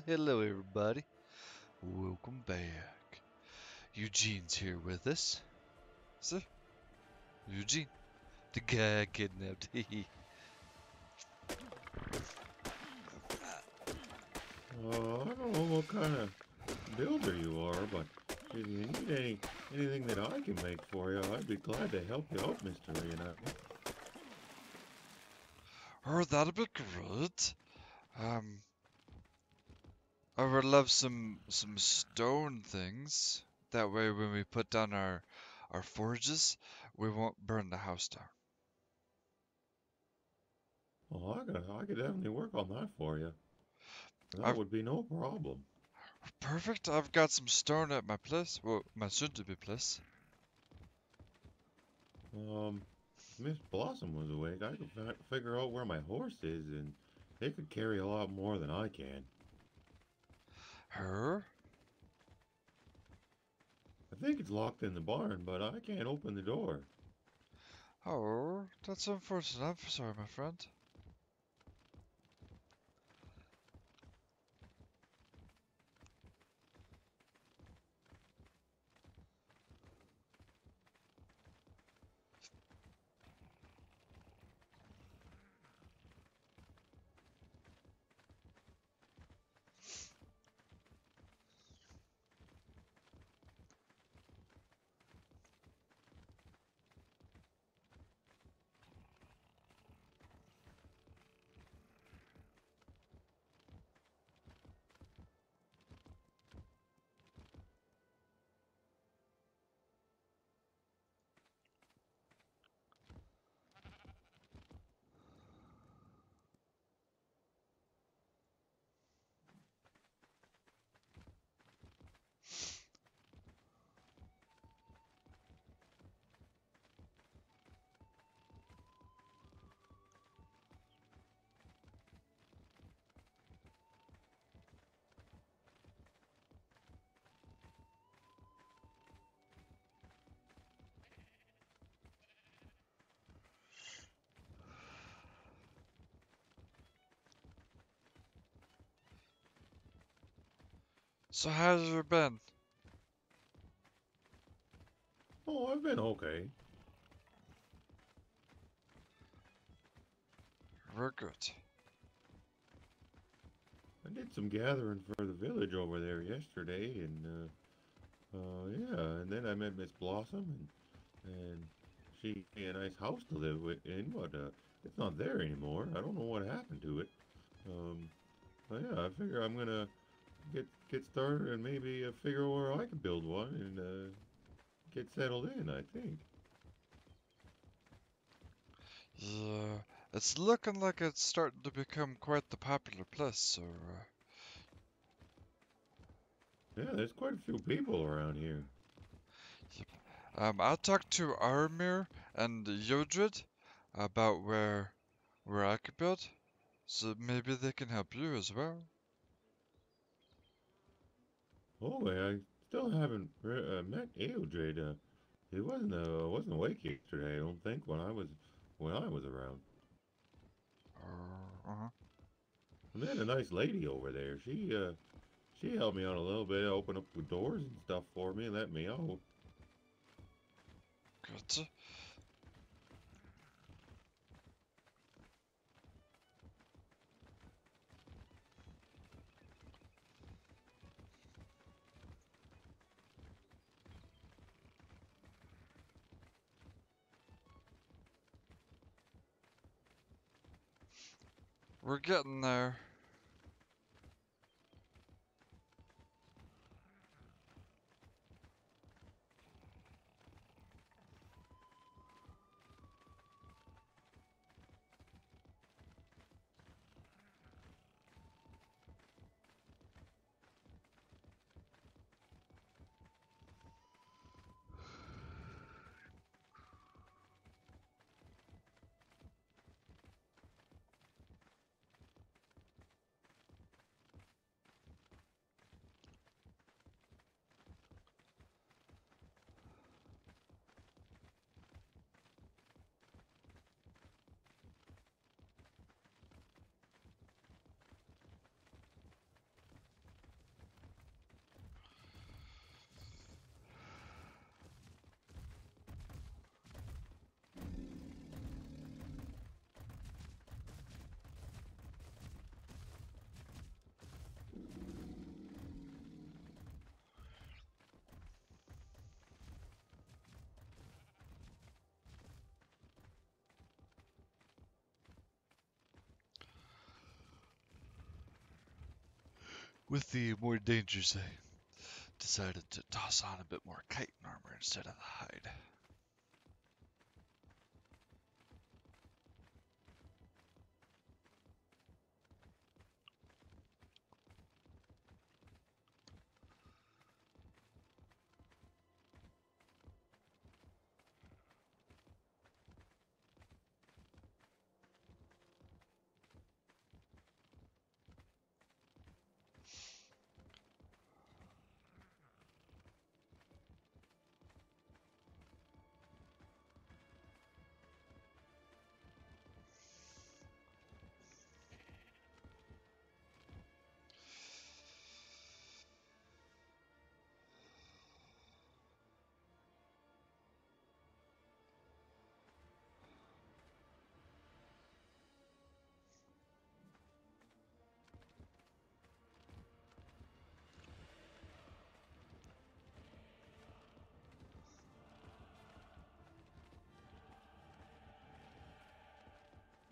Hello, everybody. Welcome back. Eugene's here with us. So, Eugene, the guy I kidnapped. I don't know what kind of builder you are, but if you need anything that I can make for you, I'd be glad to help you out, Mr. Leonidas. Oh, that'd be good. Um, I would love some stone things. That way, when we put down our forges, we won't burn the house down. Well, I could definitely work on that for you. That I've would be no problem. Perfect. I've got some stone at my place. Well, my soon-to-be place. Um, Miss Blossom was awake. I could figure out where my horse is, and it could carry a lot more than I can. Her? I think it's locked in the barn, but I can't open the door. Oh, that's unfortunate. I'm sorry, my friend. So how's it been? Oh, I've been okay. We're good. I did some gathering for the village over there yesterday, and yeah, and then I met Miss Blossom, and she gave me a nice house to live in, but it's not there anymore. I don't know what happened to it. Um, but yeah, I figure I'm gonna get started and maybe figure out where I can build one and get settled in. I think. Yeah, it's looking like it's starting to become quite the popular place, so, Yeah, there's quite a few people around here. yep. I talked to Armir and Yodrid about where I could build, so maybe they can help you as well. Oh, I still haven't met Eldred. He wasn't awake yesterday. I don't think when I was around. Uh-huh. I met a nice lady over there. She helped me out a little bit, opened up the doors and stuff for me, and let me out. Good. We're getting there. With the more dangerous, I decided to toss on a bit more chitin armor instead of the hide.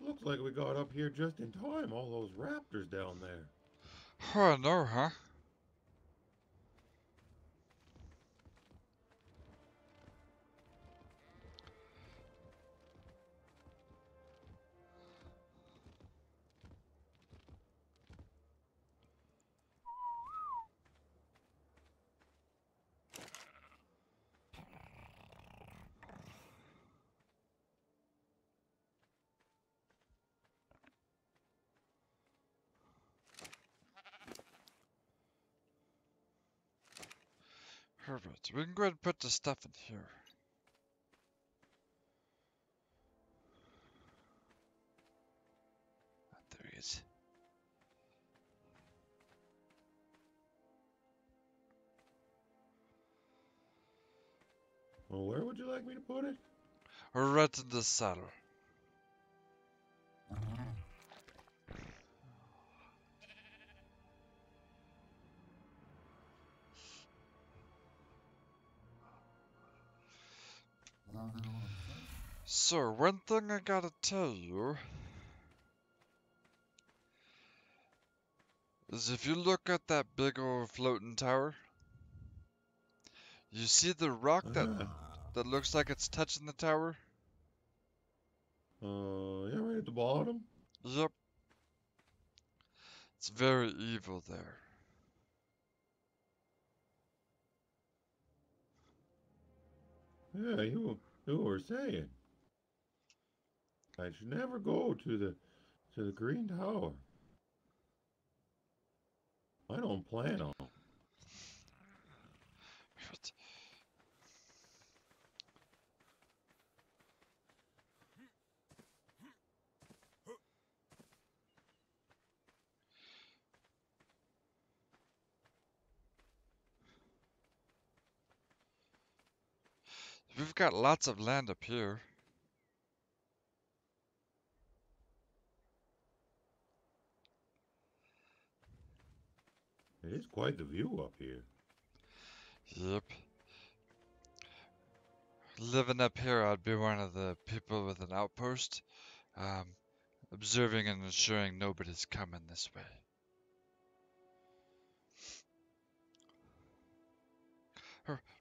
Looks like we got up here just in time. All those raptors down there. Oh no, huh? Perfect. We can go ahead and put the stuff in here. There he is. Well, where would you like me to put it? Right in the saddle. So, one thing I gotta tell you is if you look at that big old floating tower, you see the rock Ah, that looks like it's touching the tower? yeah, right at the bottom. Yep. It's very evil there. Yeah, you were saying I should never go to the Green Tower. I don't plan on. But we've got lots of land up here. It is quite the view up here. Yep. Living up here, I'd be one of the people with an outpost, um, observing and ensuring nobody's coming this way.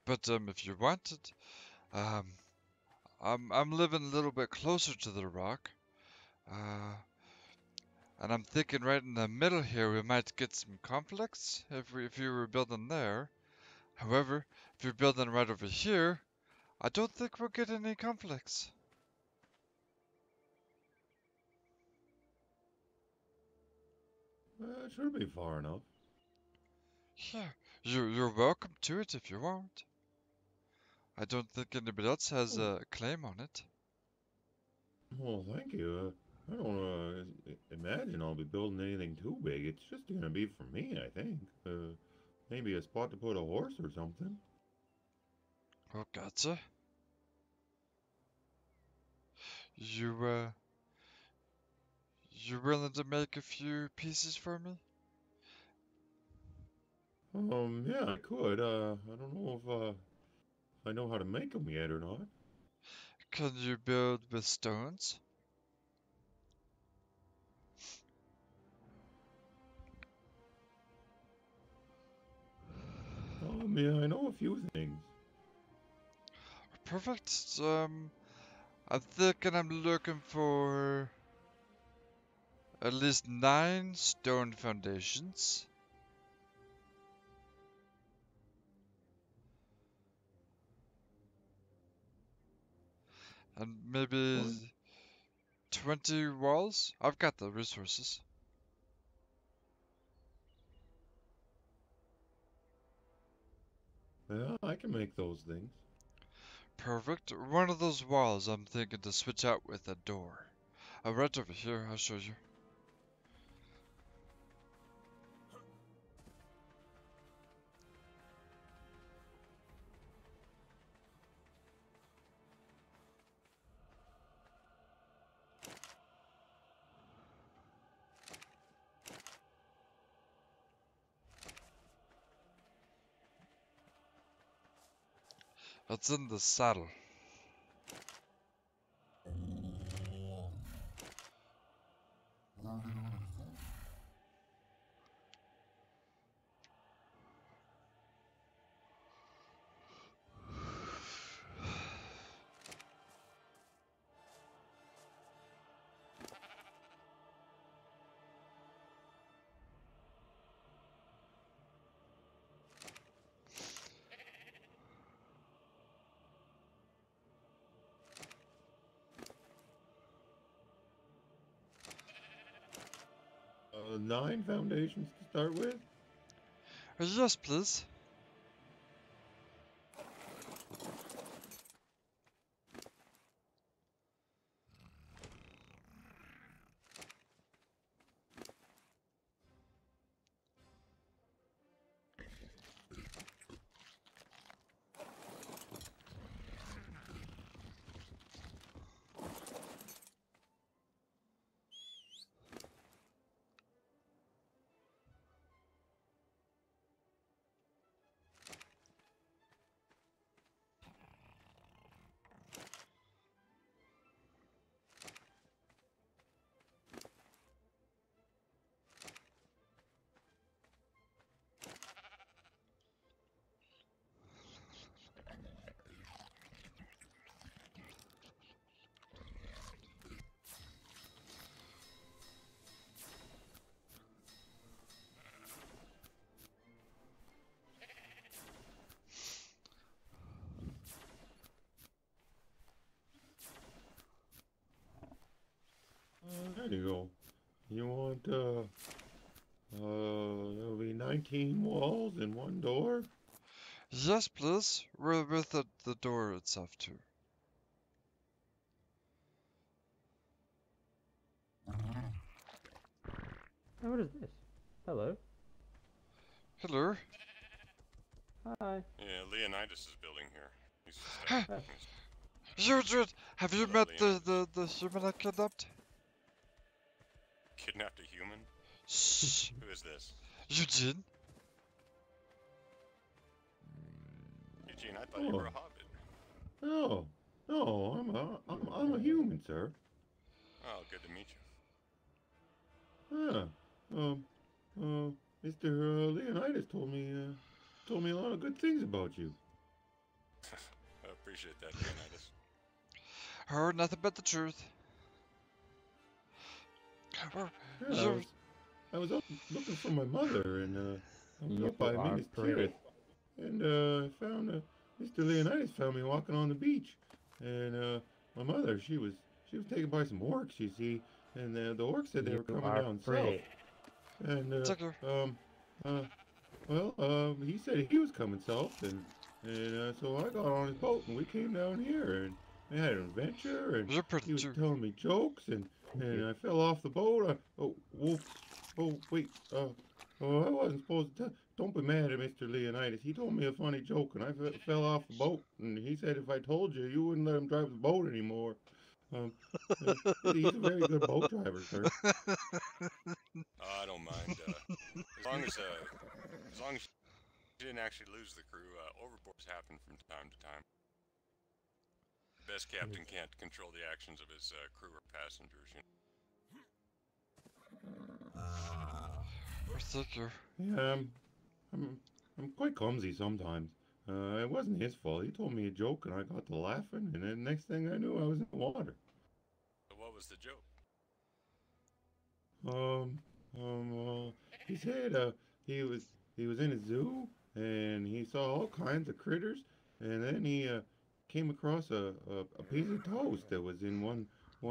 But if you wanted, um, I'm living a little bit closer to the rock, uh, and I'm thinking right in the middle here we might get some conflicts if you were building there. However, if you're building right over here, I don't think we'll get any conflicts. It should be far enough. Yeah, you're welcome to it if you want. I don't think anybody else has Oh, a claim on it. well, thank you. I don't imagine I'll be building anything too big. It's just gonna be for me, I think. Maybe a spot to put a horse or something. Oh, gotcha. You you willing to make a few pieces for me? Yeah, I could. I don't know if I know how to make them yet or not. Can you build with stones? Yeah, I know a few things. Perfect. I'm thinking I'm looking for at least 9 stone foundations. And maybe What? 20 walls? I've got the resources. Yeah, I can make those things. Perfect. One of those walls I'm thinking to switch out with a door. Right over here, I'll show you. It's in the saddle. Nine foundations to start with? Yes, please. There you go. You want, there'll be 19 walls and one door? Yes, please. With the door itself, too. Oh, what is this? Hello. Hello. Hi. Yeah, Leonidas is building here. He's Eugene, have you Hello, met Leonidas. the human I kidnapped? Kidnapped a human? Shh. Who is this? Eugene? Eugene, I thought you were a hobbit. Oh, no, I'm a human, sir. Oh, good to meet you. Mr. Leonidas told me a lot of good things about you. I appreciate that, Leonidas. Heard nothing but the truth. Yeah, I was up looking for my mother, and I was You up by are Minas pretty. Tirith, and found Mr. Leonidas found me walking on the beach, and my mother she was taken by some orcs, you see, and the orcs said they You were coming are down south, pretty. and Take her. he said he was coming south, and so I got on his boat and we came down here and we had an adventure and You're pretty he was too. telling me jokes and I fell off the boat. Wait, I wasn't supposed to. Don't be mad at Mr. Leonidas. He told me a funny joke and I fell off the boat and he said if I told you, you wouldn't let him drive the boat anymore. Um, he's a very good boat driver, sir. Oh, I don't mind. As long as you didn't actually lose the crew, overboards happen from time to time. The best captain can't control the actions of his crew or passengers, you know. Or take her. Yeah, I'm quite clumsy sometimes. It wasn't his fault. He told me a joke and I got to laughing, and then next thing I knew, I was in the water. So what was the joke? Um, he said he was he was in a zoo and he saw all kinds of critters, and then he came across a piece of toast that was in one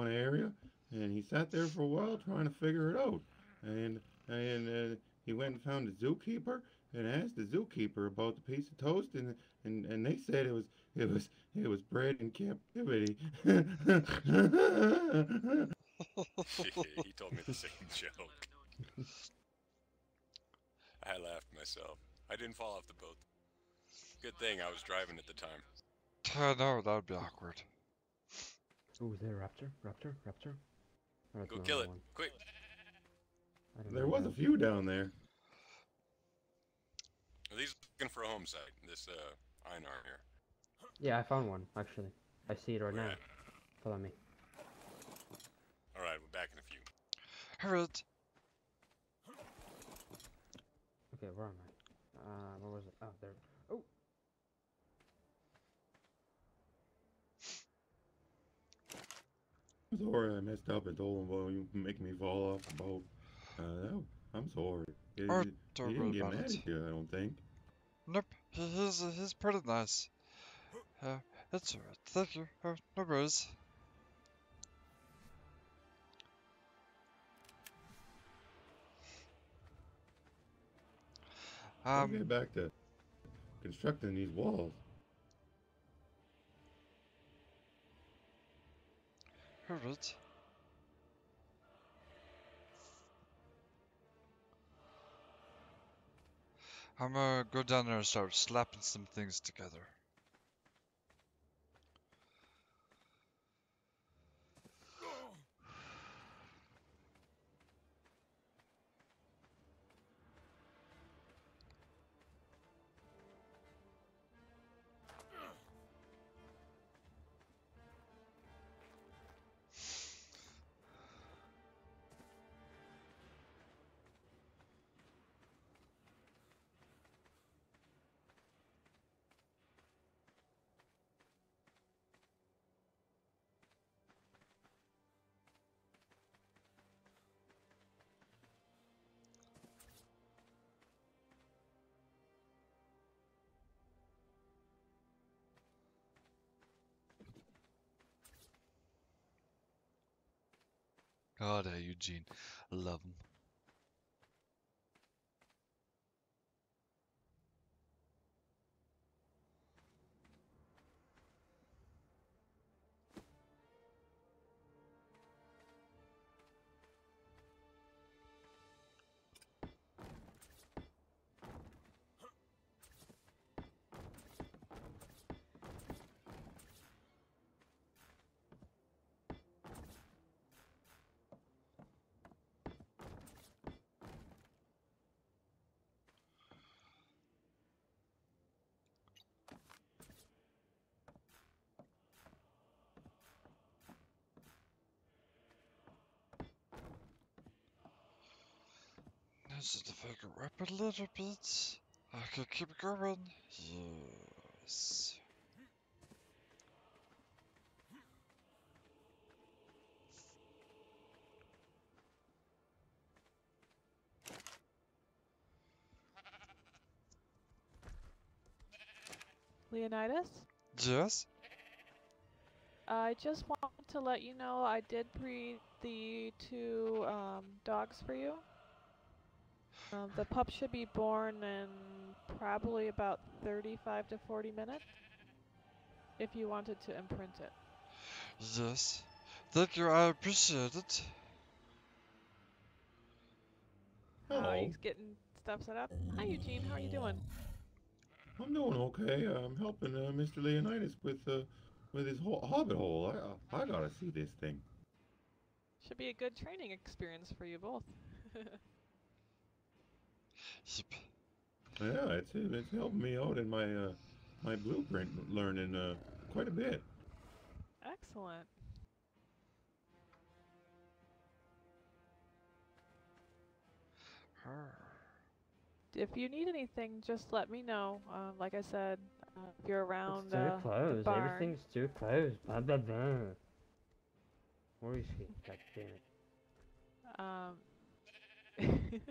area, and he sat there for a while trying to figure it out, and he went and found the zookeeper and asked the zookeeper about the piece of toast, and they said it was bred in captivity. He told me the same joke. I laughed myself. I didn't fall off the boat. Good thing I was driving at the time. No, that would be awkward. Ooh, is there a raptor? Raptor? Oh, that's Go another kill it, one. quick! I don't There know was how. a few down there. Are these looking for a home site? This Einar here. Yeah, I found one, actually. I see it right Where now. at? Follow me. Alright, we're back in a few. Alright. Okay, where am I? Where was it? Oh, there. Oh! I'm sorry I messed up and told him, well, you make me fall off the boat. I'm sorry. He, Or he don't didn't worry get about mad it. at you, I don't think. Nope, he's pretty nice. It's alright. Thank you. No worries. I'll get back to constructing these walls. Alright. I'm gonna go down there and start slapping some things together. God, hey, Eugene. I love him. Just if I can rip it a little bit, I can keep going. Yes. Leonidas? Yes? I just want to let you know I did breed the two dogs for you. The pup should be born in probably about 35 to 40 minutes if you wanted to imprint it. Yes. Thank you, I appreciate it. Hello. He's getting stuff set up. Hi Eugene, how are you doing? I'm doing okay. I'm helping Mr. Leonidas with his Hobbit hole. I gotta see this thing. Should be a good training experience for you both. Yep. Yeah, it's helping me out in my my blueprint learning quite a bit. Excellent. if you need anything, just let me know. Like I said, if you're around It's too the close. barn. Everything's too close. Blah blah blah. Where is he? God damn it.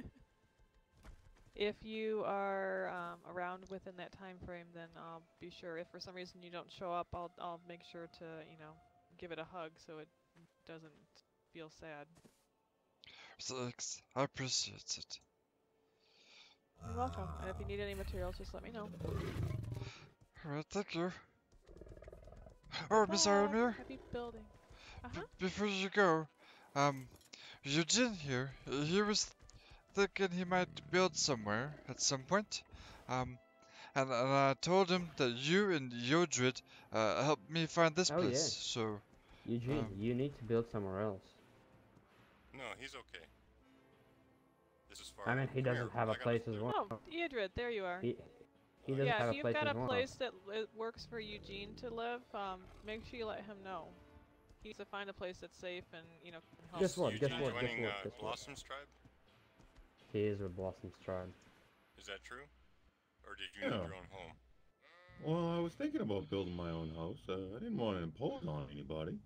If you are around within that time frame, then I'll be sure. If for some reason you don't show up, I'll make sure to give it a hug so it doesn't feel sad. Thanks. I appreciate it. You're welcome. And if you need any materials, just let me know. Alright, thank you. Oh, Miss Aramir, Happy building. before you go, Eugene here, he was thinking he might build somewhere at some point. And I told him that you and Yodrid helped me find this Oh, place, yeah. so... Eugene, you need to build somewhere else. No, he's okay. This is far. I mean, he Come doesn't here, have a I got place this as dude. well. Oh, Eodrid, there you are. He doesn't Yeah, have if a you've place got as a well. place that works for Eugene to live, make sure you let him know. He needs to find a place that's safe and, can help. Guess what? Guess Eugene what? Guess joining what? Guess what? Blossom's tribe? He is with Blossom's tribe. Is that true? Or did you need Yeah. your own home? Well, I was thinking about building my own house. I didn't want to impose on anybody.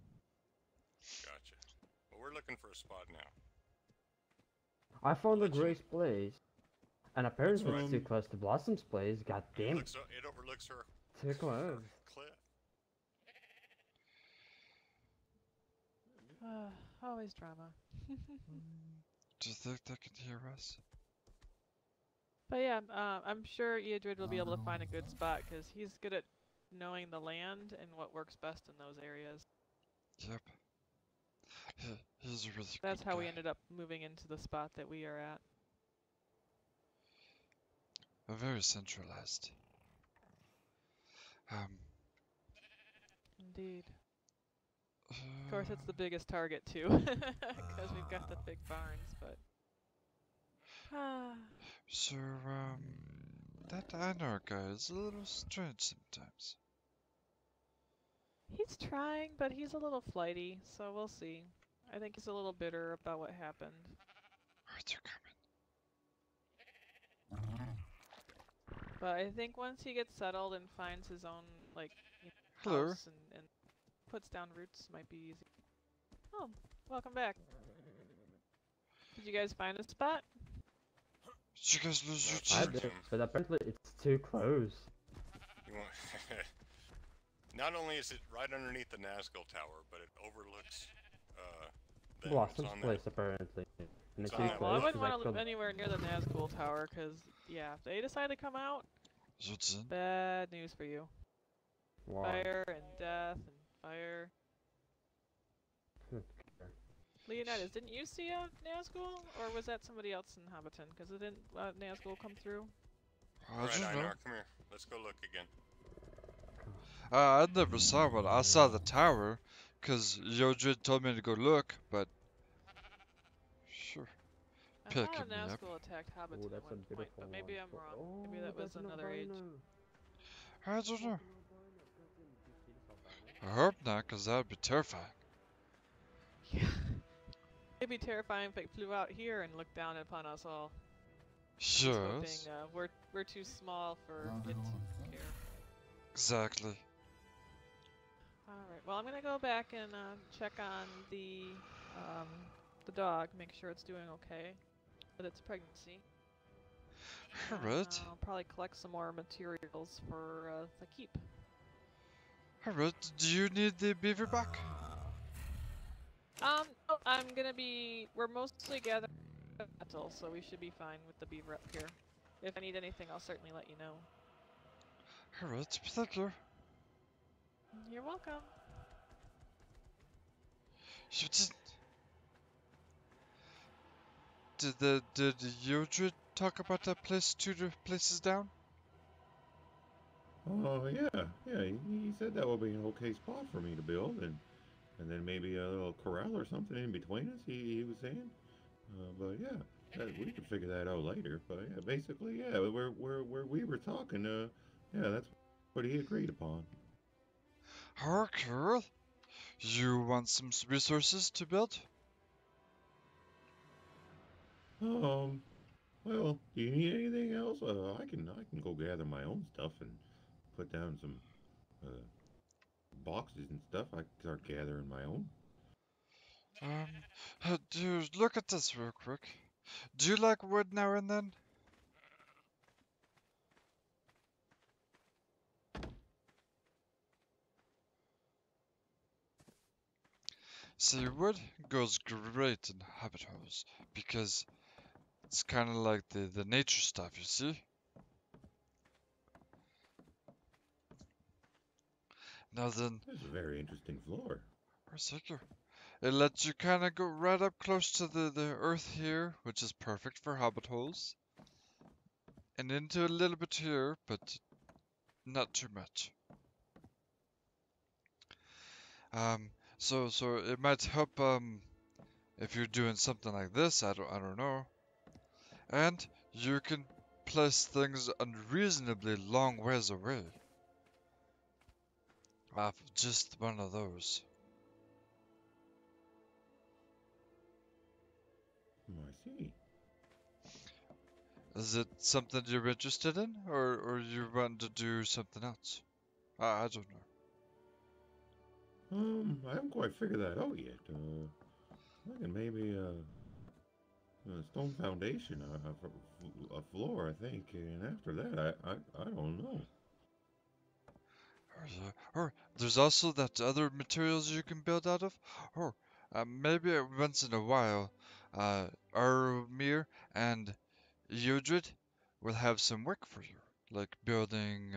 Gotcha. Well, we're looking for a spot now. I found the Let you- Grace place, and apparently it's too From- close to Blossom's place. God damn it! It overlooks her Too close. cliff. Always drama. Do you think they can hear us? But yeah, I'm sure Eodrid will be able to find a good spot because he's good at knowing the land and what works best in those areas. Yep. He's a really That's good how guy. we ended up moving into the spot that we are at. We're very centralized. Indeed. Of Of course, it's the biggest target too, because we've got the big barns. But So, that Einar guy is a little strange sometimes. he's trying, but he's a little flighty, so we'll see. I think he's a little bitter about what happened. Alright, they're coming. But I think once he gets settled and finds his own Hello. house and puts down roots, might be easy. Oh, welcome back. Did you guys find a spot? Did you guys lose your I chick? did, but apparently it's too close. You want Not only is it right underneath the Nazgul Tower, but it overlooks the Blossom's on place apparently, and it's on too that Well, I close. wouldn't 'cause want to live killed- anywhere near the Nazgul Tower, because, yeah, if they decide to come out, Eugene? bad news for you. Wow. Fire and death and fire. Leonidas, didn't you see a Nazgul? Or was that somebody else in Hobbiton? Because didn't Nazgul come through? I Alright, don't know. Einar, come here. Let's go look again. I never saw one. I saw the tower, cause Yodrid told me to go look, but... Sure. I thought a Picking me up. Nazgul attacked Hobbiton Oh, at that's a one point, beautiful but maybe one. I'm wrong. Oh, Maybe that was that's an another age. albino. I don't know. I hope not, cause that would be terrifying. Yeah. It'd be terrifying if it flew out here and looked down upon us all. Just hoping, Yes. we're too small for it to care. Exactly. Alright, well I'm gonna go back and check on the dog, make sure it's doing okay with its pregnancy. And, Alright. I'll probably collect some more materials for the keep. Alright, do you need the beaver back? No, we're mostly gathering metal, so we should be fine with the beaver up here. If I need anything, I'll certainly let you know. Alright, thank you. You're welcome. You did Yodrid talk about that place 2 places down? Oh yeah. He said that would be an okay spot for me to build, and then maybe a little corral or something in between us. He was saying, but yeah, we could figure that out later. But yeah, basically, yeah, where we were talking, yeah, that's what he agreed upon. Oh, cool. You want some resources to build? Well, do you need anything else? I can go gather my own stuff and put down some uh, boxes and stuff. I can start gathering my own. Dude, look at this real quick. Do you like wood now and then? See, wood goes great in habit holes because it's kind of like the nature stuff, you see? Now then, This is a very interesting floor. where's Hickory? It lets you kind of go right up close to the earth here, which is perfect for hobbit holes. And into a little bit here, but not too much. So it might help, if you're doing something like this, I don't know. And you can place things unreasonably long ways away. Off just one of those. I see. Is it something you're interested in, or you want to do something else? I don't know. I haven't quite figured that out yet. Thinking maybe a stone foundation, a floor, I think, and after that, I don't know. Or there's also that other materials you can build out of. Or maybe once in a while, Armir and Eudred will have some work for you, like building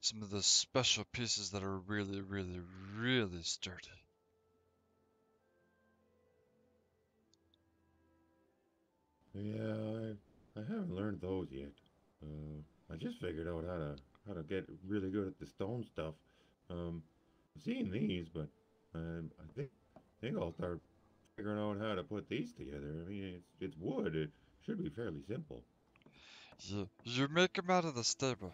some of the special pieces that are really, really, really sturdy. Yeah, I haven't learned those yet. I just figured out how to get really good at the stone stuff. I've seen these, but I think I'll start figuring out how to put these together. I mean, it's wood. It should be fairly simple. You make them out of the stable.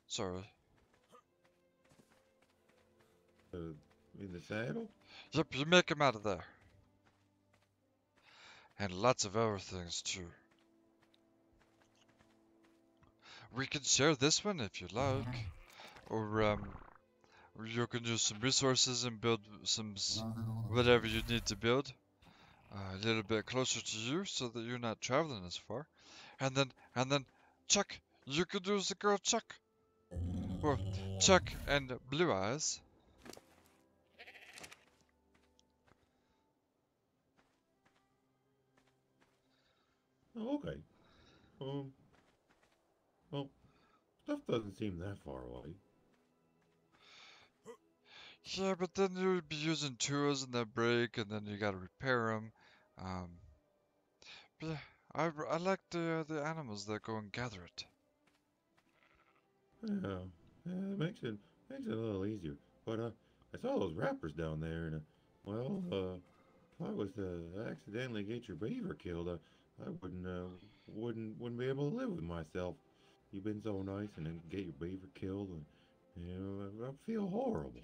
Sorry. In the saddle. Yep, you make them out of there. And lots of other things too. We can share this one if you like. Or you can use some resources and build whatever you need to build. A little bit closer to you so that you're not traveling as far. And then Chuck, you could use the girl Chuck. Or Chuck and Blue Eyes. Oh, okay. Well, stuff doesn't seem that far away. Yeah, but then you'd be using tools and they break, and then you gotta repair them. But yeah, I like the animals that go and gather it. Yeah, yeah, it makes it a little easier. But I saw those rappers down there, and if I was to accidentally get your beaver killed, I wouldn't be able to live with myself. You've been so nice, and then get your beaver killed, and I feel horrible.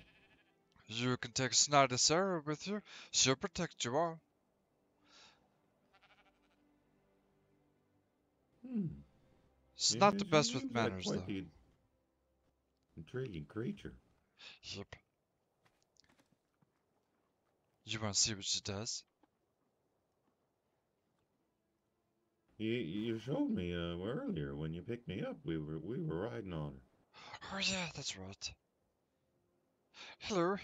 You can take Snidey Sarah with you. She'll protect you all. Hmm. She's Yeah, not the she best with seems like manners, quite though. the intriguing creature. Yep. You want to see what she does? You showed me earlier when you picked me up. We were riding on her. Oh yeah, that's right. Hello.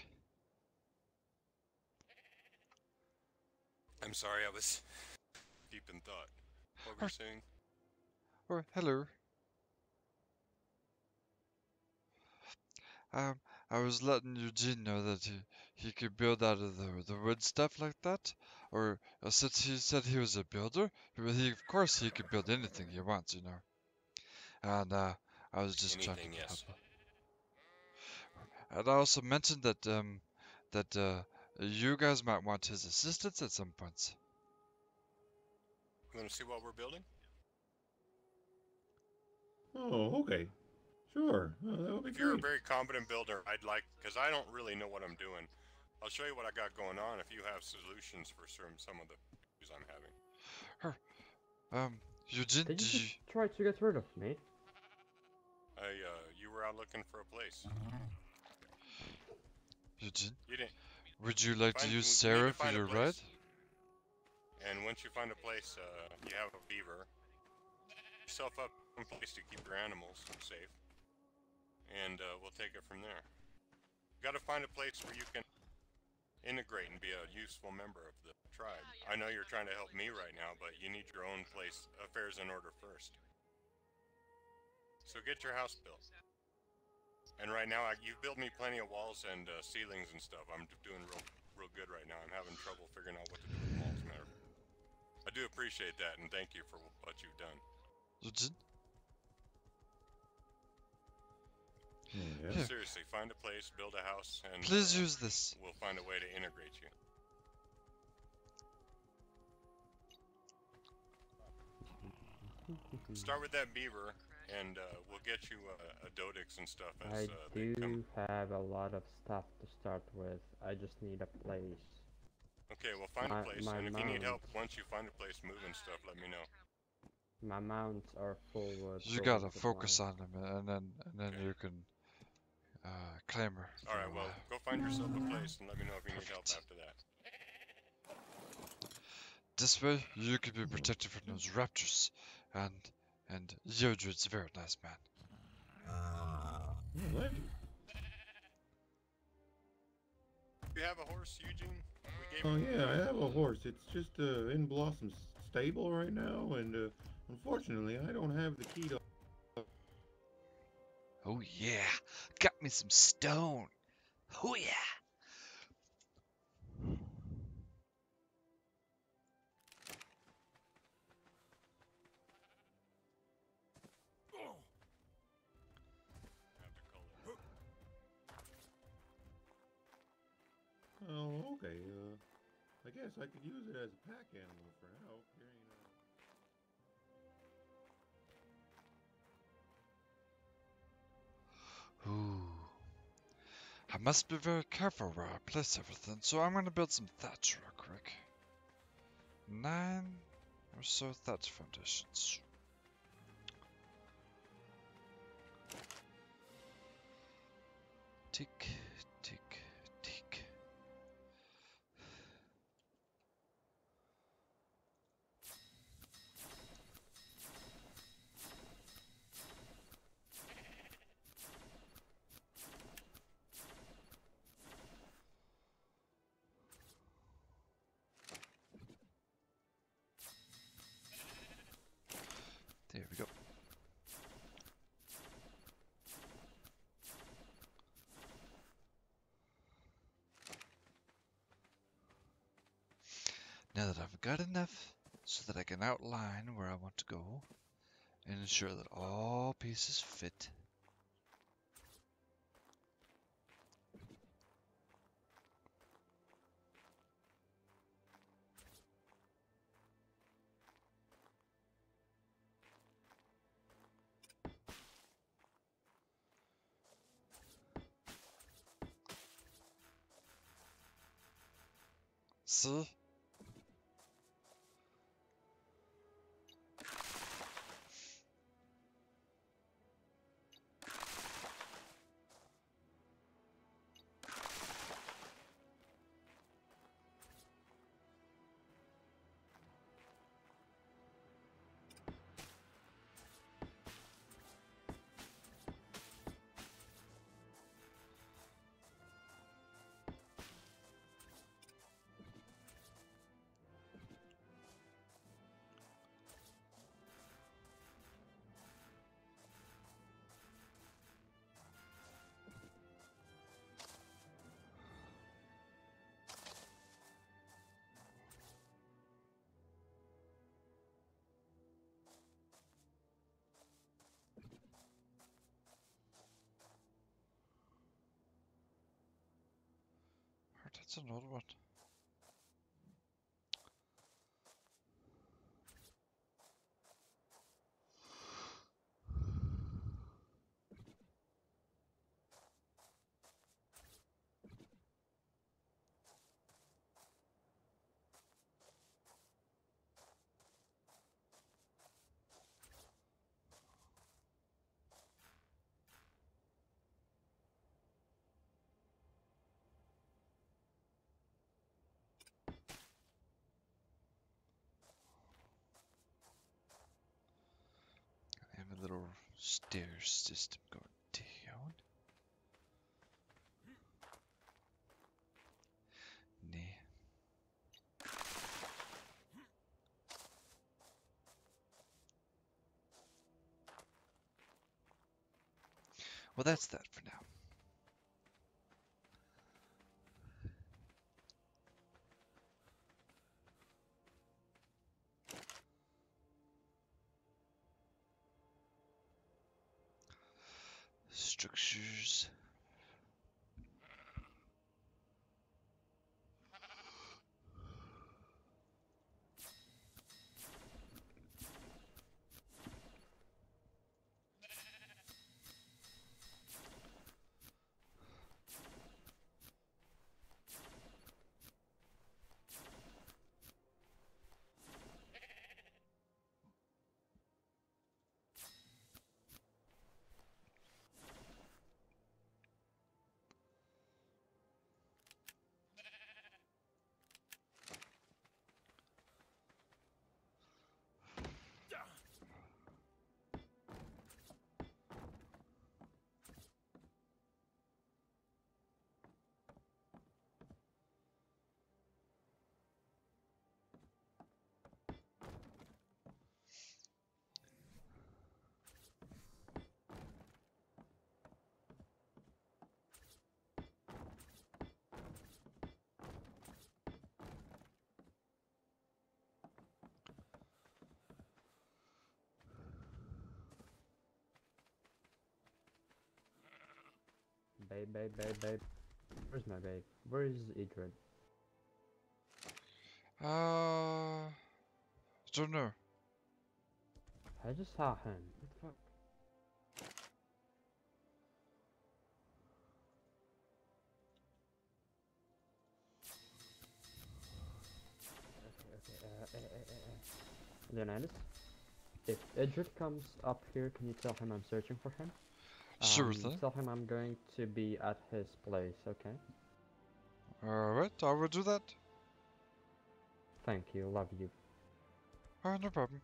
I'm sorry, I was deep in thought. What were you saying? Oh, hello. I was letting Eugene know that he could build out of the wood stuff like that. Or since he said he was a builder, of course he could build anything he wants, you know. And I was just trying Anything, to help yes. him. And I also mentioned that you guys might want his assistance at some points. You want to see what we're building? Oh, okay. Sure. Oh, that would be If you're a great. very competent builder, because I don't really know what I'm doing. I'll show you what I got going on if you have solutions for some of the issues I'm having. Eugene, Did did you just try to get rid of me? You were out looking for a place. Eugene, You didn't. would you like to Find- use we need Sarah to for find a your place. ride? And once you find a place, you have a beaver. Yourself up some place to keep your animals safe. And we'll take it from there. You gotta find a place where you can integrate and be a useful member of the tribe. I know you're trying to help me right now, but you need your own place, affairs in order first. So get your house built. And right now, you've built me plenty of walls and ceilings and stuff. I'm doing real good right now. I'm having trouble figuring out what to do with the walls, matter. I do appreciate that, and thank you for what you've done. Eugene? Yeah. Here. Seriously, find a place, build a house, and Please use this. we'll find a way to integrate you. Start with that beaver, and we'll get you a Dodix and stuff as I they come. do have a lot of stuff to start with. I just need a place. Okay, we'll find a place, my and if you need help, mounts. once you find a place moving stuff, let me know. My mounts are full with You gold gotta and focus wine. on them, and then Okay. you can claim her. Alright, well, go find yourself a place, and let me know if you need help Perfect. after that. This way, you can be protected from those raptors, and Yodrid's a very nice man. Oh, thank you. You have a horse, Eugene? We gave Oh you yeah, I have a horse. It's just in Blossom's stable right now, and unfortunately, I don't have the key to. Oh yeah, got me some stone. Oh yeah. have to call it. Oh, okay. I guess I could use it as a pack animal for now. Ooh. I must be very careful where I place everything, so I'm gonna build some thatch real quick. 9 or so thatch foundations. Tick, tick, tick. There we go. Now that I've got enough so that I can outline where I want to go and ensure that all pieces fit. See? Oh, that's another one. A little stair system going down. Nee. Well, that's that for now. Structures. Babe. Where's my babe? Where is Idrid? Don't know. I just saw him. What the fuck? Leonidas? If Idrid comes up here, can you tell him I'm searching for him? Sure thing. Tell him I'm going to be at his place, okay? Alright, I will do that. Thank you, love you. Alright, no problem.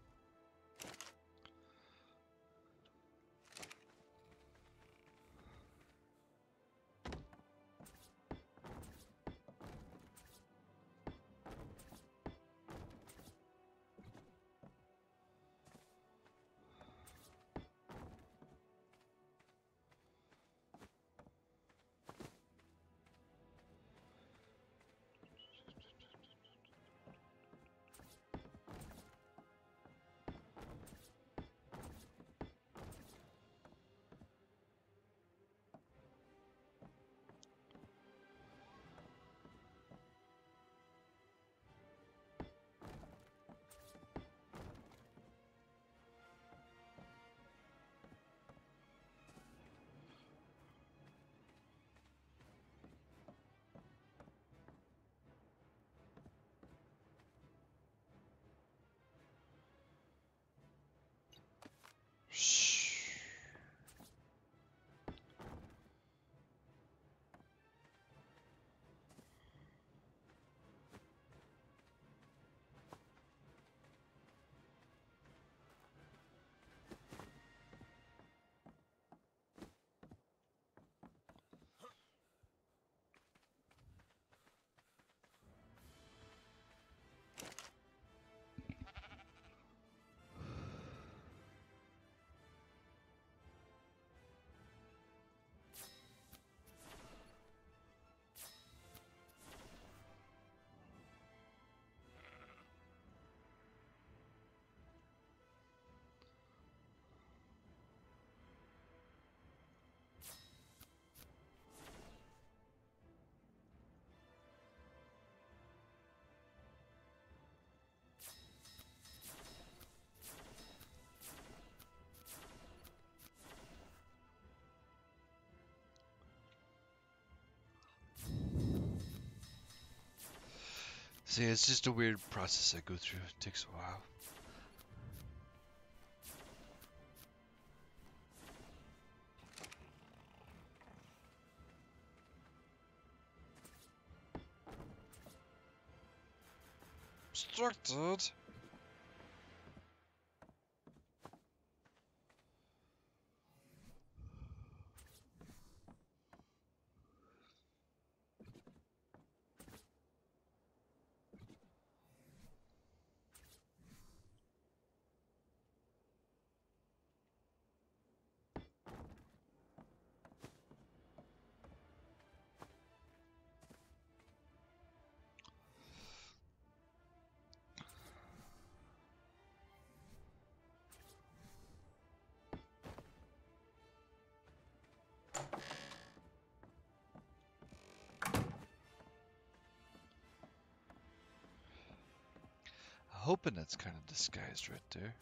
Shh. See, it's just a weird process I go through. It takes a while. Obstructed? hoping it's kind of disguised right there.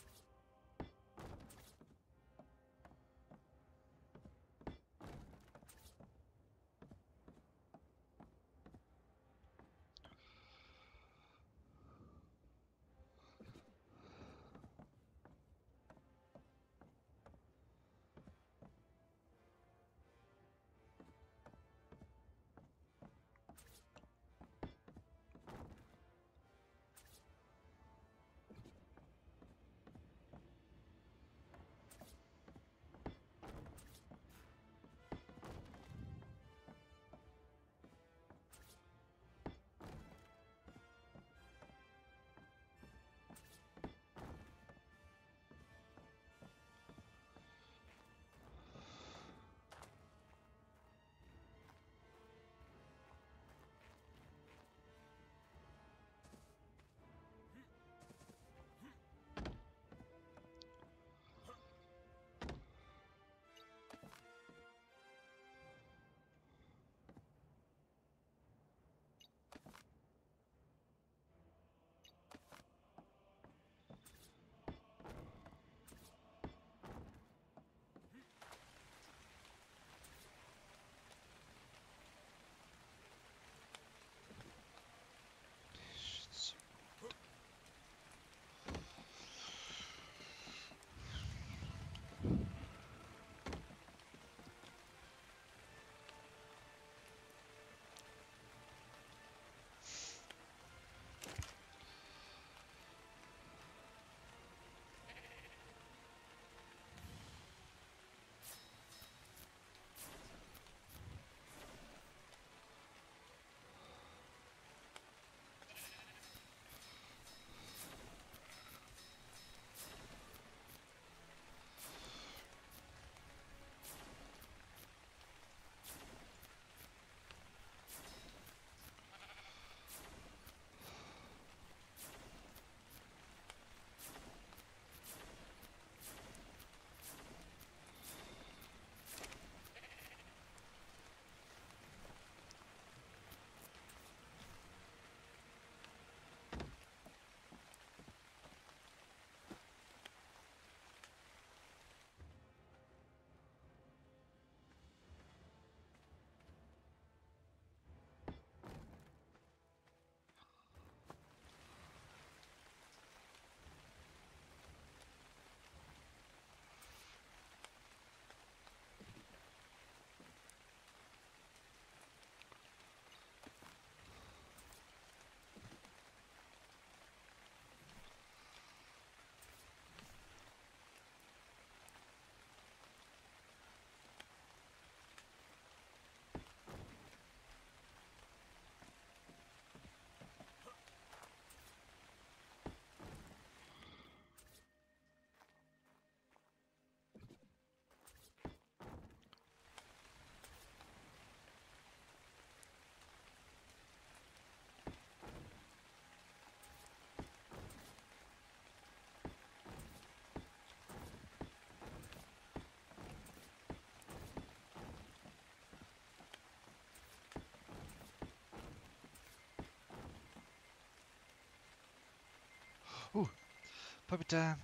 Ooh, puppy time.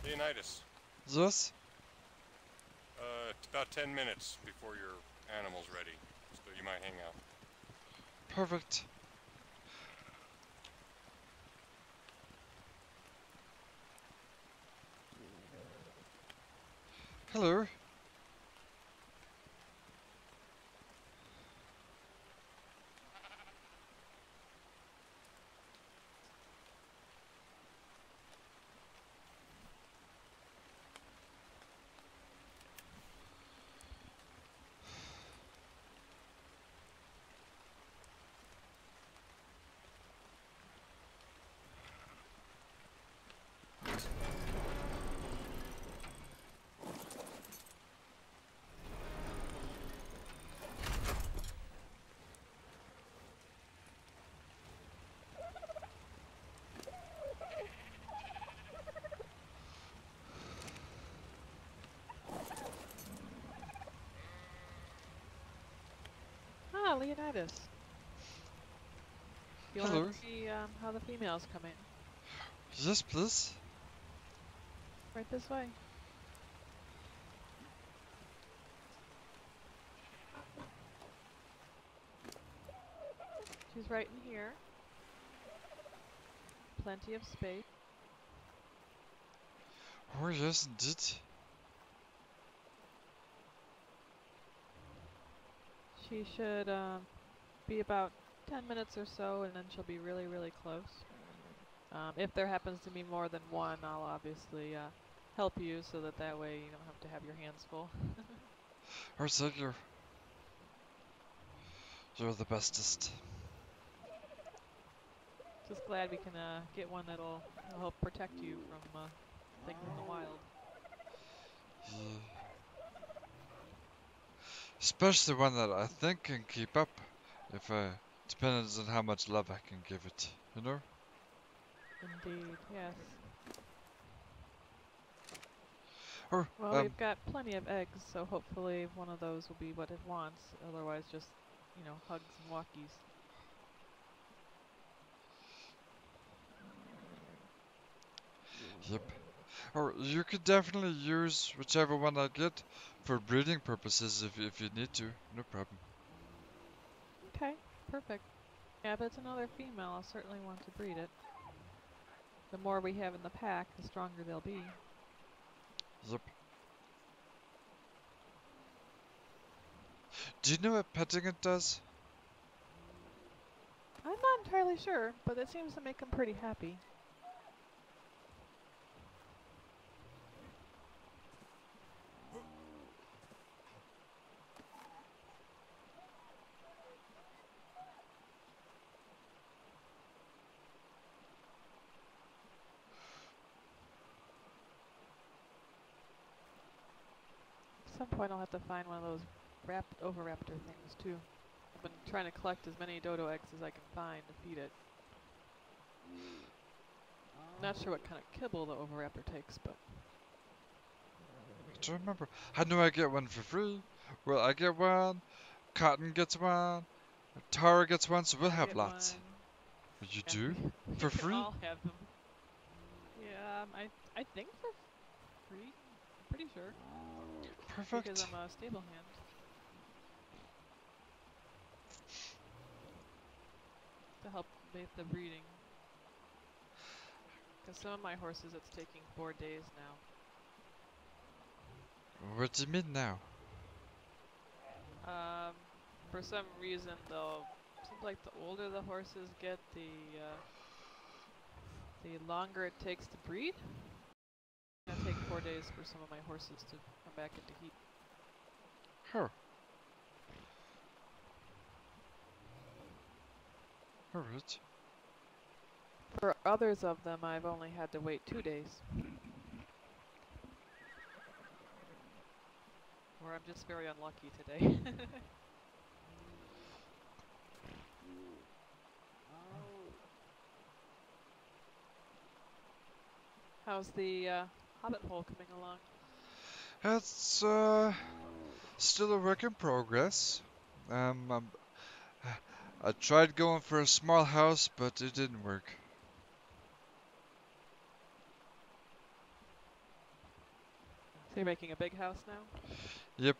Leonidas, This? it's about 10 minutes before your animal's ready, so you might hang out. Perfect. Hello. Leonidas. You Hello. want to see how the females come in? Yes, please. Right this way. She's right in here. Plenty of space. Oh, yes, indeed. She should be about 10 minutes or so, and then she'll be really, really close. If there happens to be more than one, I'll obviously help you so that way you don't have to have your hands full. Or thank you. You're the bestest. Just glad we can get one that'll help protect you from things in the wild. Yeah. Especially one that I think can keep up. If depends on how much love I can give it, you know? Indeed, yes. Or, Well, we've got plenty of eggs, so hopefully one of those will be what it wants. Otherwise, just, hugs and walkies. yep. Or you could definitely use whichever one I get for breeding purposes if you need to. No problem. Okay, perfect. Yeah, if it's another female, I'll certainly want to breed it. The more we have in the pack, the stronger they'll be. Yep. Do you know what petting it does? I'm not entirely sure, but it seems to make them pretty happy. At some point I'll have to find one of those oviraptor things too. I've been trying to collect as many dodo eggs as I can find to feed it. Not sure what kind of kibble the oviraptor takes, but... I don't remember. How do I get one for free? Well, I get one, Cotton gets one, Tara gets one, so we'll have lots. One. You Yeah, do? we For can free? all have them. Yeah, I think for free. I'm pretty sure. Perfect. Because I'm a stable hand. To help with the breeding. Because some of my horses, it's taking 4 days now. What do you mean now? For some reason, though, seems like the older the horses get, the longer it takes to breed. It's gonna take 4 days for some of my horses to come back into heat. Huh. Alright. For others of them, I've only had to wait 2 days. Or I'm just very unlucky today. How's the Hobbit hole coming along? It's still a work in progress. I tried going for a small house, but it didn't work. So you're making a big house now? Yep.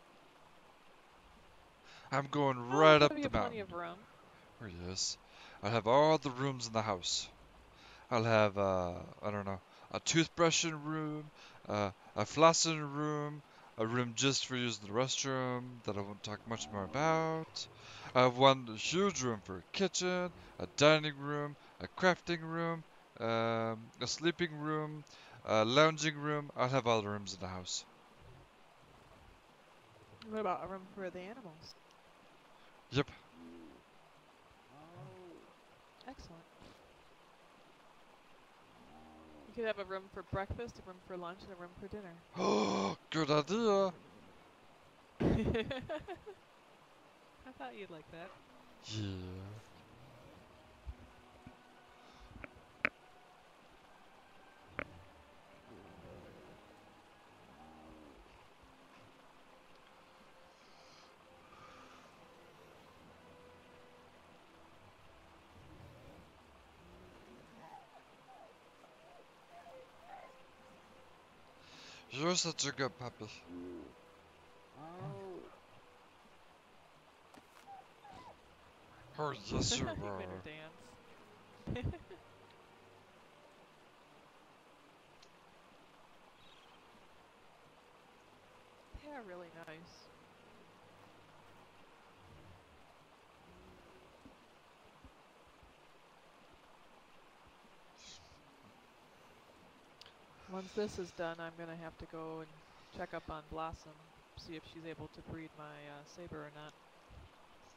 I'm going Oh, right that'll up give the you plenty mountain. of room. Oh yes. I'll have all the rooms in the house. I'll have I don't know, a toothbrushing room, a flossing room, a room just for using the restroom that I won't talk much more about. I have one huge room for a kitchen, a dining room, a crafting room, a sleeping room, a lounging room. I'll have all the rooms in the house. What about a room for the animals? Yep. Excellent. You could have a room for breakfast, a room for lunch, and a room for dinner. Oh, good idea. I thought you'd like that. Yeah. You're such a good puppy. Oh, yes, you You made are. her dance. Yeah, really nice. Once this is done, I'm gonna have to go and check up on Blossom, see if she's able to breed my saber or not.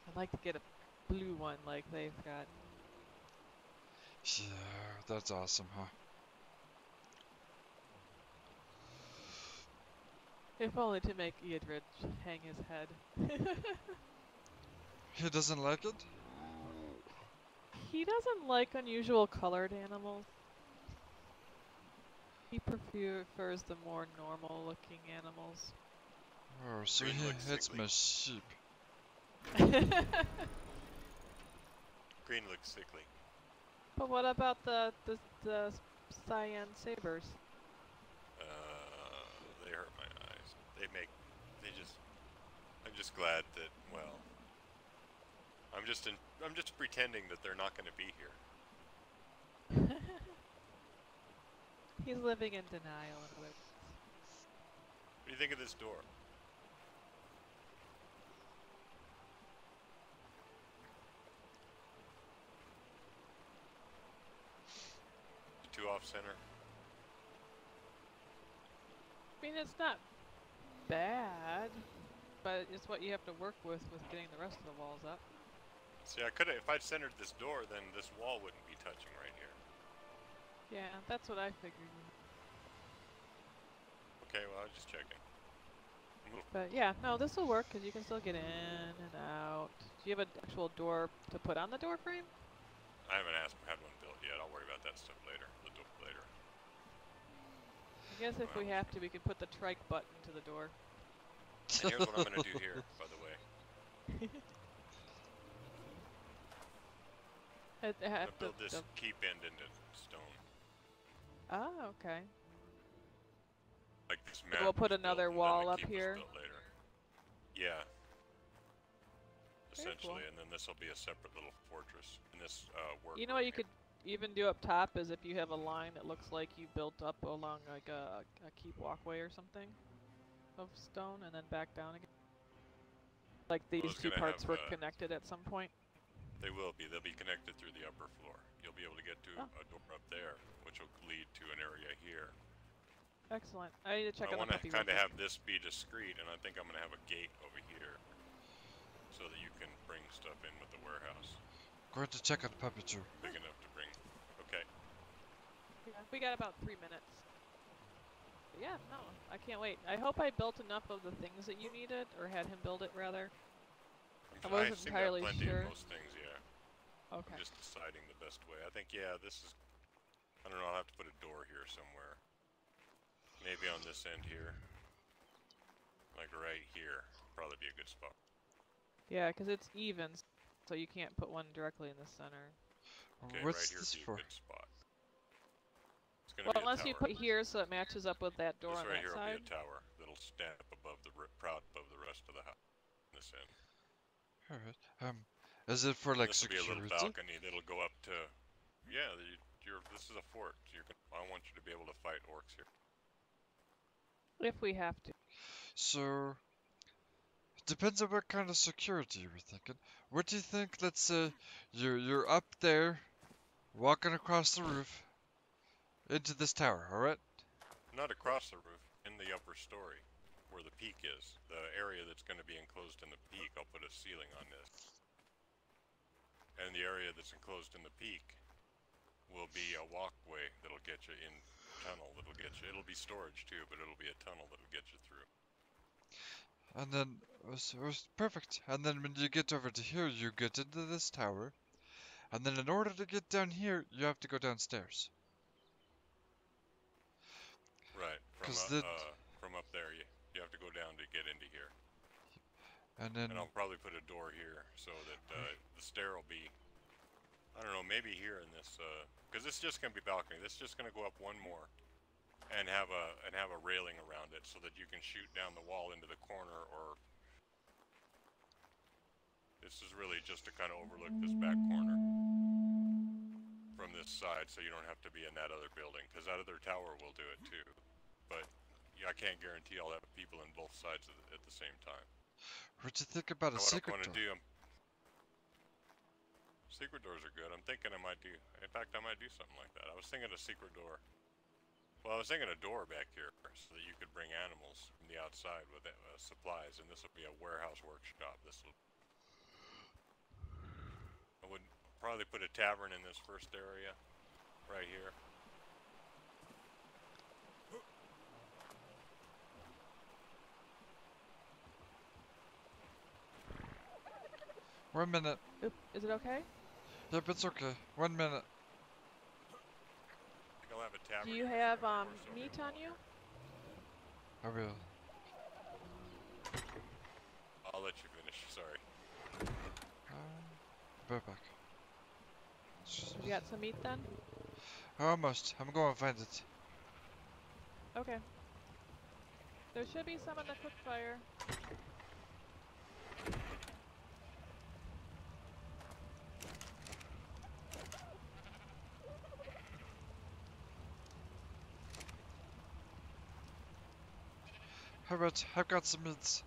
I'd like to get a blue one like they've got. Yeah, that's awesome, huh? If only to make Eadrid hang his head. He doesn't like it? He doesn't like unusual colored animals. He prefers the more normal looking animals. Oh, so Green he looks hates sickly. my sheep. Green looks sickly. But what about the cyan sabers? They hurt my eyes. I'm just glad that, well, I'm just pretending that they're not going to be here. He's living in denial in a way. What do you think of this door? Two off center. I mean, it's not bad, but it's what you have to work with getting the rest of the walls up. See, I could have, if I'd centered this door, then this wall wouldn't be touching right here. Yeah, that's what I figured. Okay, well, I was just checking. But yeah, no, this will work because you can still get in and out. Do you have an actual door to put on the door frame? I haven't had one built yet. I'll worry about that stuff later. Later. I guess if we have to, we can put the trike button to the door. And here's what I'm going to do here, by the way. I'm going to build this keep end into stone. Ah, okay. Like this map. We'll put was another built, and then wall the up keep was here. built later. Yeah. Very Essentially, cool. and then this will be a separate little fortress. And this work. You know what you could even do up top is if you have a line that looks like you built up along like a keep walkway or something of stone and then back down again. Like these two parts were connected at some point. They will be. They'll be connected through the upper floor. You'll be able to get to a door up there, which will lead to an area here. Excellent. I need to check I on want the to puppy. kind of have this be discreet, and I think I'm going to have a gate over here so that you can bring stuff in with the warehouse. Going to check on the puppy too. Big enough to bring. Okay. Yeah, we got about 3 minutes. But yeah, no, I can't wait. I hope I built enough of the things that you needed, or had him build it rather. I wasn't entirely plenty sure. of most things, yeah. Okay. I'm just deciding the best way. I think, yeah, this is. I don't know. I'll have to put a door here somewhere. Maybe on this end here. Like right here. Probably be a good spot. Yeah, because it's even, so you can't put one directly in the center. Okay, What's right here this would be for? a good spot. It's gonna Well, be a unless you tower. put here so it matches up with that door This on right that here side. will be a tower that'll stand up above the proud above the rest of the house. This end. Alright. Is it for like This will be a security? little balcony that'll go up to. Yeah, this is a fort. I want you to be able to fight orcs here. If we have to. So, depends on what kind of security you were thinking. What do you think? Let's say you're up there, walking across the roof into this tower. All right. Not across the roof, in the upper story, where the peak is. The area that's going to be enclosed in the peak, I'll put a ceiling on this. And the area that's enclosed in the peak will be a walkway that'll get you in, tunnel that'll get you. It'll be storage too, but it'll be a tunnel that'll get you through. And then it was perfect. And then when you get over to here, you get into this tower. And then in order to get down here, you have to go downstairs. Right. From up there, you have to go down to get into here. And then And I'll probably put a door here so that the stair will be, I don't know, maybe here in this, because this is just going to be balcony. This is just going to go up one more. and have a railing around it so that you can shoot down the wall into the corner, or this is really just to kind of overlook this back corner from this side, so you don't have to be in that other building, because that other tower will do it too. But yeah, I can't guarantee I'll have people in both sides at the same time. What'd you think about a So what secret I'm going to door? do, secret doors are good. I'm thinking I might do, in fact, I might do something like that. I was thinking a secret door. Well, I was thinking a door back here so that you could bring animals from the outside with supplies, and this will be a warehouse workshop. I would probably put a tavern in this first area, right here. One minute. Oop, is it okay? Yep, it's okay. 1 minute. I think I'll have a tavern. Do you in have the first area meat on you? I will. I'll let you finish. Sorry. Be back. You got some meat then? Almost. I'm going to find it. Okay. There should be some in the cook fire. Alright, I've got some meats.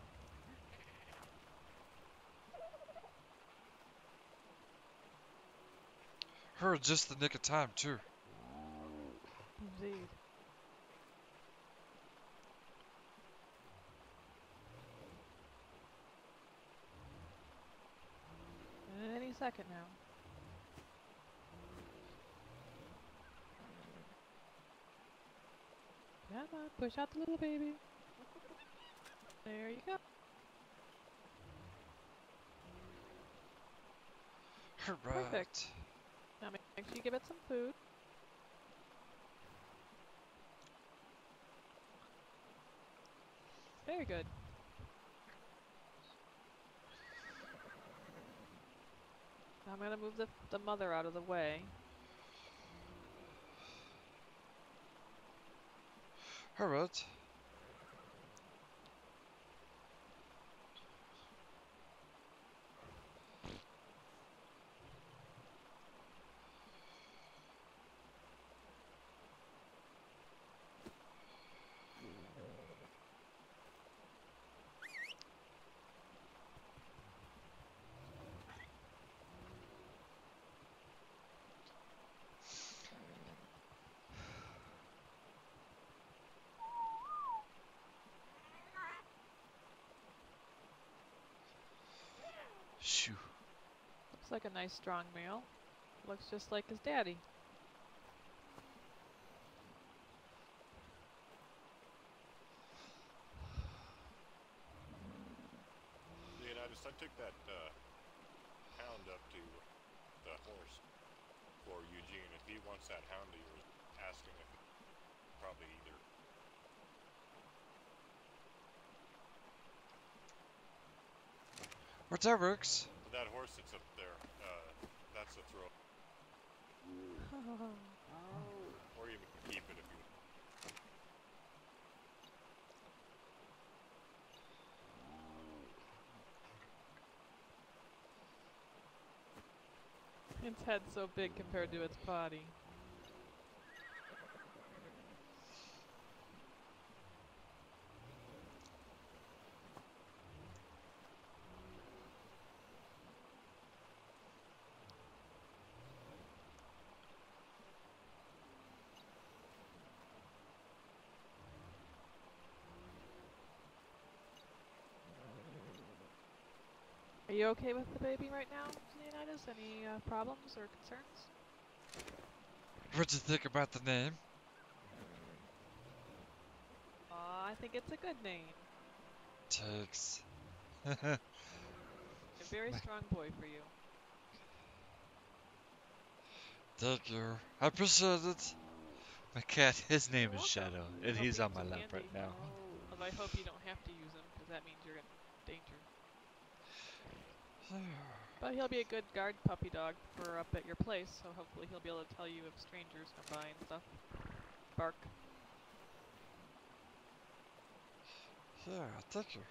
Her just the nick of time, too. Indeed. Any second now. Come on, push out the little baby. There you go. Alright. Perfect. Now make sure you give it some food. Very good. Now I'm gonna move the mother out of the way. Alright. Shoo. Looks like a nice strong male. Looks just like his daddy. Leonidas, I took that hound up to the horse for Eugene. If he wants that hound of yours, ask him if probably either. That works. That horse that's up there, that's a throw. Or you can keep it if you Its head's so big compared to its body. Are you okay with the baby right now, Leonidas? Any problems or concerns? What'd you think about the name? I think it's a good name. Takes. A very strong boy for you. Thank you. I appreciate it. My cat, his name You're is welcome. Shadow, I and hope he's he on my keeps lap handy. right now. Although I hope you don't have to use him, because that means you're in danger. But he'll be a good guard puppy dog for up at your place, so hopefully he'll be able to tell you if strangers come by and stuff. Bark. Yeah, thank you.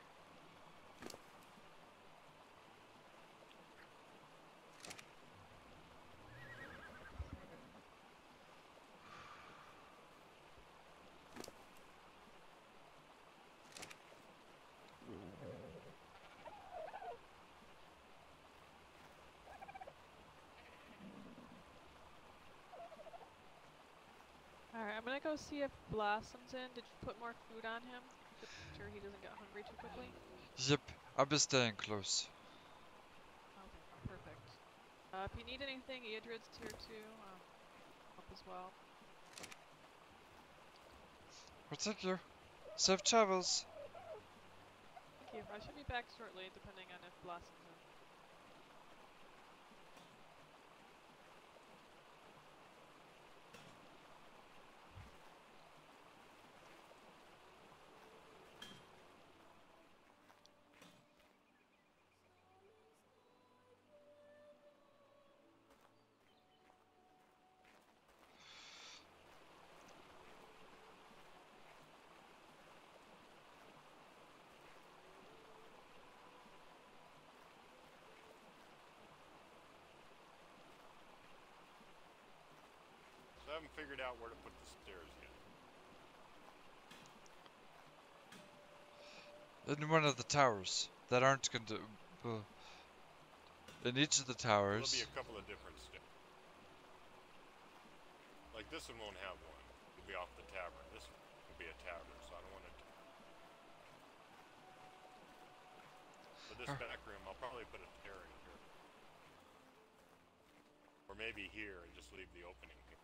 Alright, I'm gonna go see if Blossom's in. Did you put more food on him? Just make sure he doesn't get hungry too quickly. Yep, I'll be staying close. Okay, perfect. If you need anything, Eadred's here too. Help as well. Well, thank you. Safe travels. Thank you. I should be back shortly, depending on if Blossom's in. So I haven't figured out where to put the stairs yet. In one of the towers that aren't going to. In each of the Well, there'll towers. be a couple of different stairs. Like this one won't have one. It'll be off the tavern. This one will be a tavern, so I don't want it to... For this back room, I'll probably put a stair in here. Or maybe here and just leave the opening here.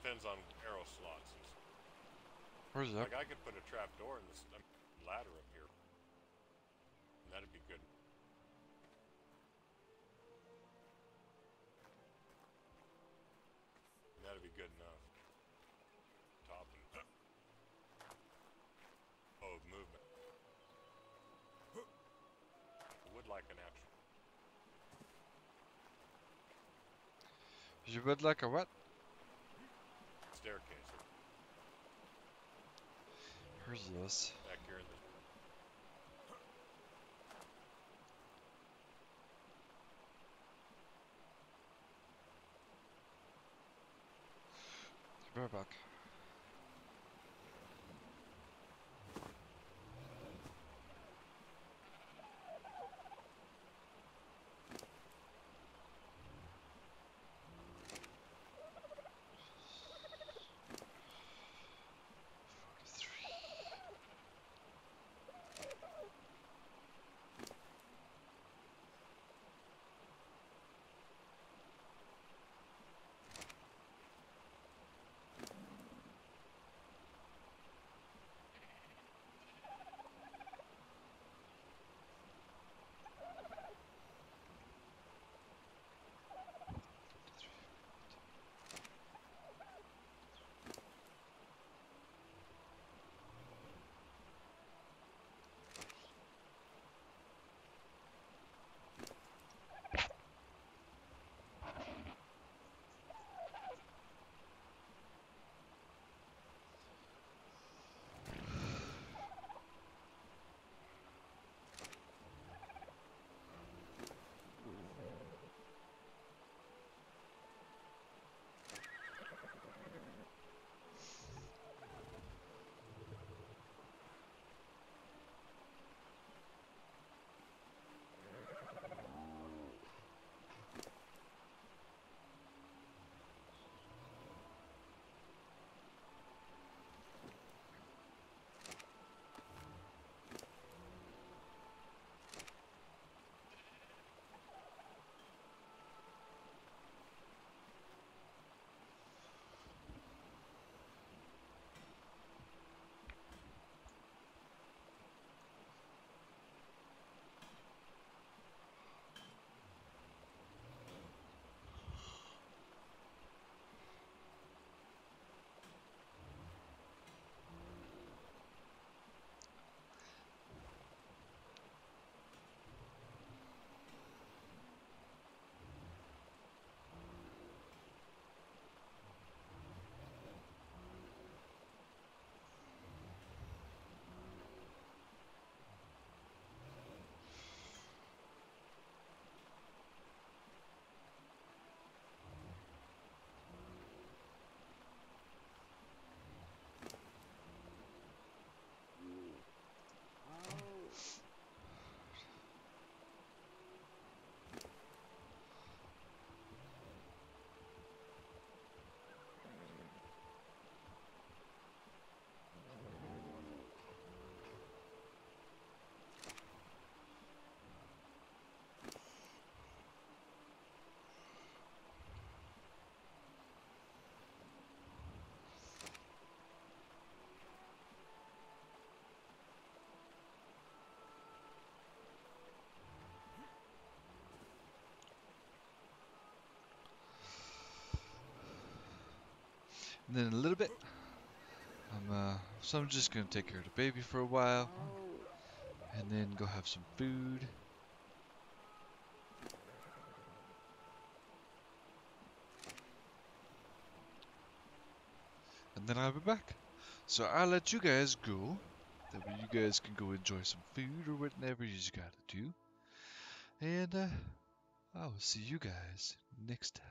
Depends on arrow slots and stuff. Where's that? Like I could put a trap door in this ladder up here. And that'd be good. That'd be good enough. Top and oh, movement. I would like an actual. You would like a what? Staircase. Where's this? Back here in the... Be right back. And then in a little bit, so I'm just gonna take care of the baby for a while, and then go have some food. And then I'll be back. So I'll let you guys go. That way you guys can go enjoy some food or whatever you gotta do. And I will see you guys next time.